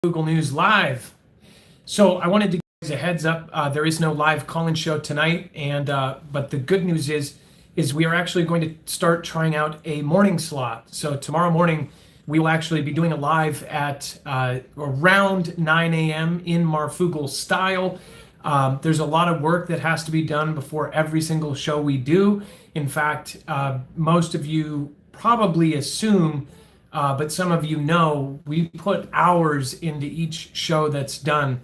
Foogle News Live. So I wanted to give you a heads up. There is no live call-in show tonight, and but the good news is we are actually going to start trying out a morning slot. So tomorrow morning we will actually be doing a live at around 9 a.m. in Marfoogle style. There's a lot of work that has to be done before every single show we do. In fact, most of you probably assume, but some of you know, we put hours into each show that's done.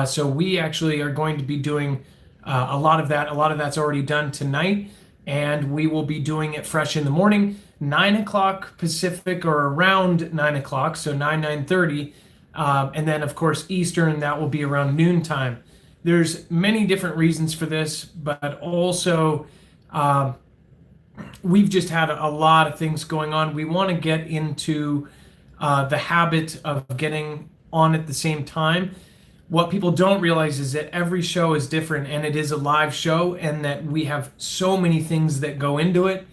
So we actually are going to be doing a lot of that. A lot of that's already done tonight, and we will be doing it fresh in the morning, 9 o'clock Pacific or around 9 o'clock, so 9:30. And then, of course, Eastern, that will be around noontime. There's many different reasons for this, but also we've just had a lot of things going on. We want to get into the habit of getting on at the same time. What people don't realize is that every show is different, and it is a live show, and that we have so many things that go into it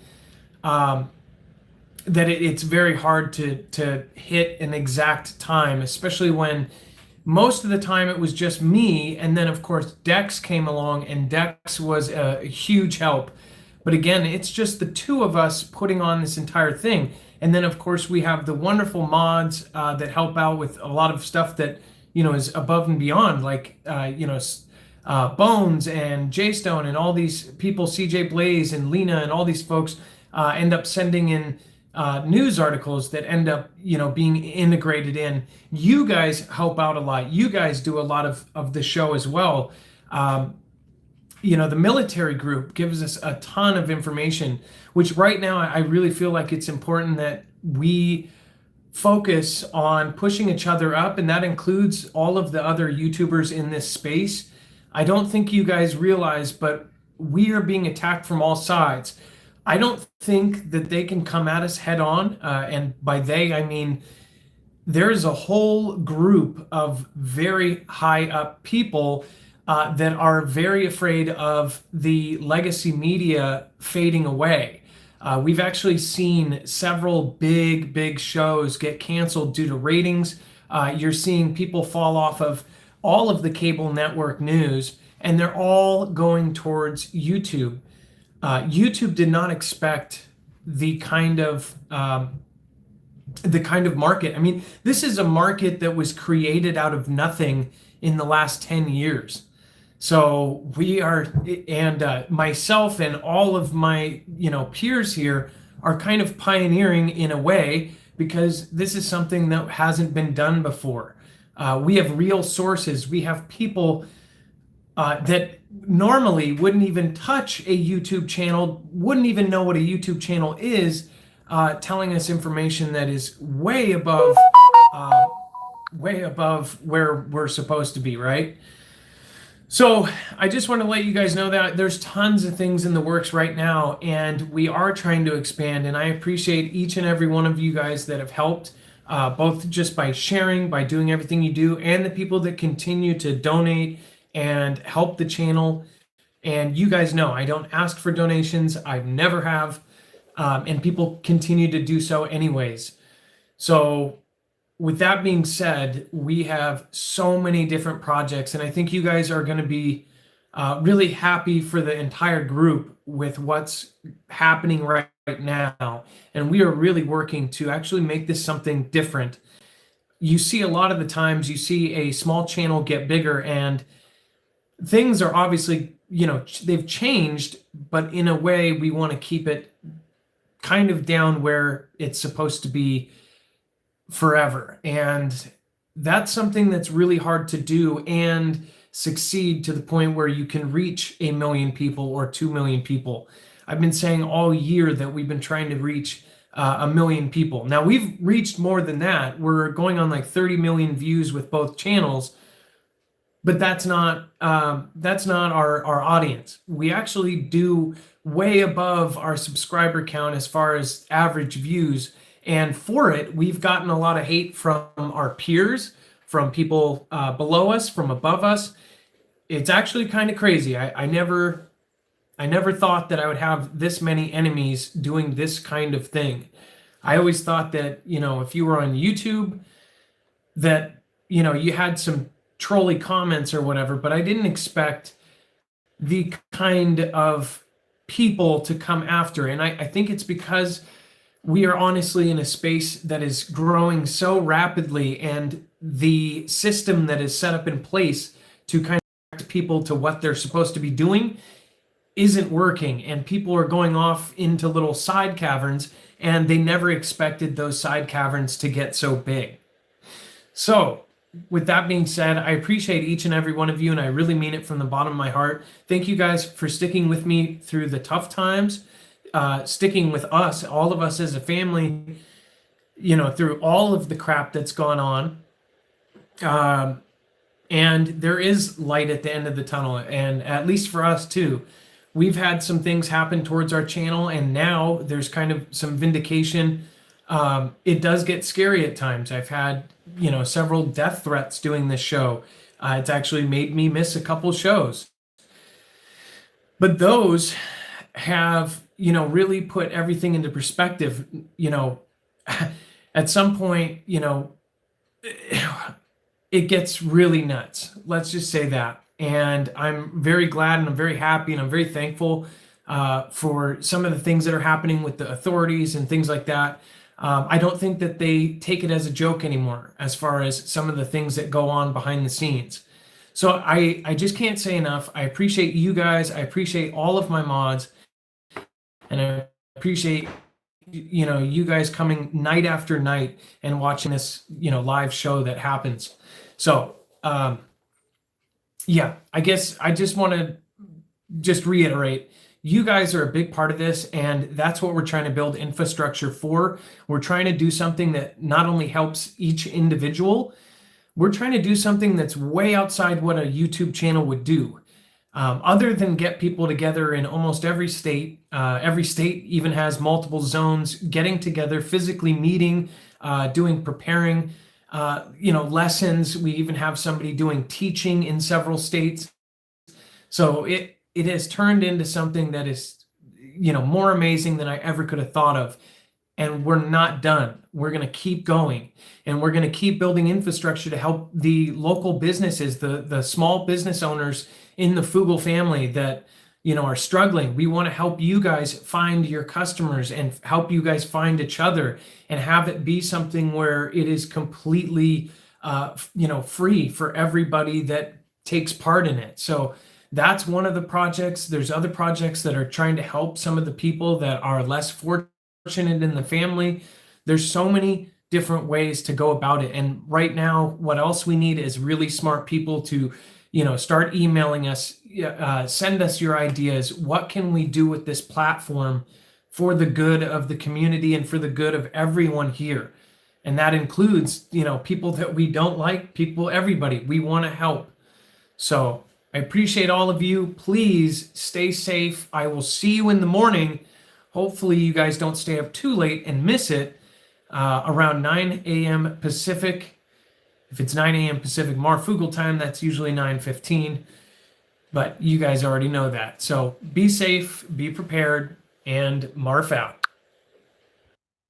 that it's very hard to hit an exact time, especially when most of the time it was just me, and then of course Dex came along, and Dex was a huge help. But again, it's just the two of us putting on this entire thing. And then of course we have the wonderful mods that help out with a lot of stuff that, you know, is above and beyond, like Bones and J-Stone and all these people, CJ Blaze and Lena and all these folks end up sending in news articles that end up, you know, being integrated in. You guys help out a lot. You guys do a lot of the show as well. You know, the military group gives us a ton of information, which right now I really feel like it's important that we focus on pushing each other up, and that includes all of the other YouTubers in this space. I don't think you guys realize, but we are being attacked from all sides. I don't think that they can come at us head on, and by they I mean there's a whole group of very high up people that are very afraid of the legacy media fading away. We've actually seen several big shows get canceled due to ratings. You're seeing people fall off of all of the cable network news, and they're all going towards YouTube. YouTube did not expect the kind of market. I mean, this is a market that was created out of nothing in the last 10 years. So we are, and myself and all of my, you know, peers here are kind of pioneering in a way, because this is something that hasn't been done before. We have real sources. We have people that normally wouldn't even touch a YouTube channel, wouldn't even know what a YouTube channel is, telling us information that is way above where we're supposed to be, right? So I just want to let you guys know that there's tons of things in the works right now, and we are trying to expand, and I appreciate each and every one of you guys that have helped, both just by sharing, by doing everything you do, and the people that continue to donate and help the channel. And you guys know I don't ask for donations. I never have, and people continue to do so anyways. So with that being said, we have so many different projects, and I think you guys are going to be really happy for the entire group with what's happening right now. And we are really working to actually make this something different. You see a lot of the times you see a small channel get bigger, and things are obviously, you know, they've changed, but in a way we want to keep it kind of down where it's supposed to be forever. And that's something that's really hard to do and succeed to the point where you can reach 1 million people or 2 million people. I've been saying all year that we've been trying to reach 1 million people. Now we've reached more than that. We're going on like 30 million views with both channels, but that's not our audience. We actually do way above our subscriber count as far as average views. And for it, we've gotten a lot of hate from our peers, from people below us, from above us. It's actually kind of crazy. I never thought that I would have this many enemies doing this kind of thing. I always thought that, you know, if you were on YouTube, that you had some trolly comments or whatever, but I didn't expect the kind of people to come after. And I think it's because we are honestly in a space that is growing so rapidly, and the system that is set up in place to kind of direct people to what they're supposed to be doing isn't working, and people are going off into little side caverns, and they never expected those side caverns to get so big. So with that being said, I appreciate each and every one of you, and I really mean it from the bottom of my heart. Thank you guys for sticking with me through the tough times, sticking with us, all of us as a family, through all of the crap that's gone on. And there is light at the end of the tunnel, and at least for us too. We've had some things happen towards our channel, and now there's kind of some vindication. It does get scary at times. I've had, several death threats doing this show. It's actually made me miss a couple shows. But those have, really put everything into perspective. At some point, it gets really nuts. Let's just say that. And I'm very glad, and I'm very happy, and I'm very thankful for some of the things that are happening with the authorities and things like that. I don't think that they take it as a joke anymore, as far as some of the things that go on behind the scenes. So I just can't say enough. I appreciate you guys. I appreciate all of my mods. And I appreciate, you guys coming night after night and watching this, live show that happens. So, yeah, I guess I just want to reiterate, you guys are a big part of this, and that's what we're trying to build infrastructure for. We're trying to do something that not only helps each individual, we're trying to do something that's way outside what a YouTube channel would do. Other than get people together in almost every state even has multiple zones, getting together, physically meeting, preparing, lessons. We even have somebody doing teaching in several states. So it has turned into something that is, more amazing than I ever could have thought of. And we're not done. We're going to keep going, and we're going to keep building infrastructure to help the local businesses, the small business owners in the Foogle family that, are struggling. We want to help you guys find your customers and help you guys find each other, and have it be something where it is completely, free for everybody that takes part in it. So that's one of the projects. There's other projects that are trying to help some of the people that are less fortunate in the family. There's so many different ways to go about it. And right now, what else we need is really smart people to, start emailing us, send us your ideas. What can we do with this platform for the good of the community and for the good of everyone here? And that includes, people that we don't like, everybody. We want to help. So I appreciate all of you. Please stay safe. I will see you in the morning. Hopefully you guys don't stay up too late and miss it, around 9 a.m. Pacific. If it's 9 a.m. Pacific Marfoogle time, that's usually 9:15. But you guys already know that. So be safe, be prepared, and Marf out.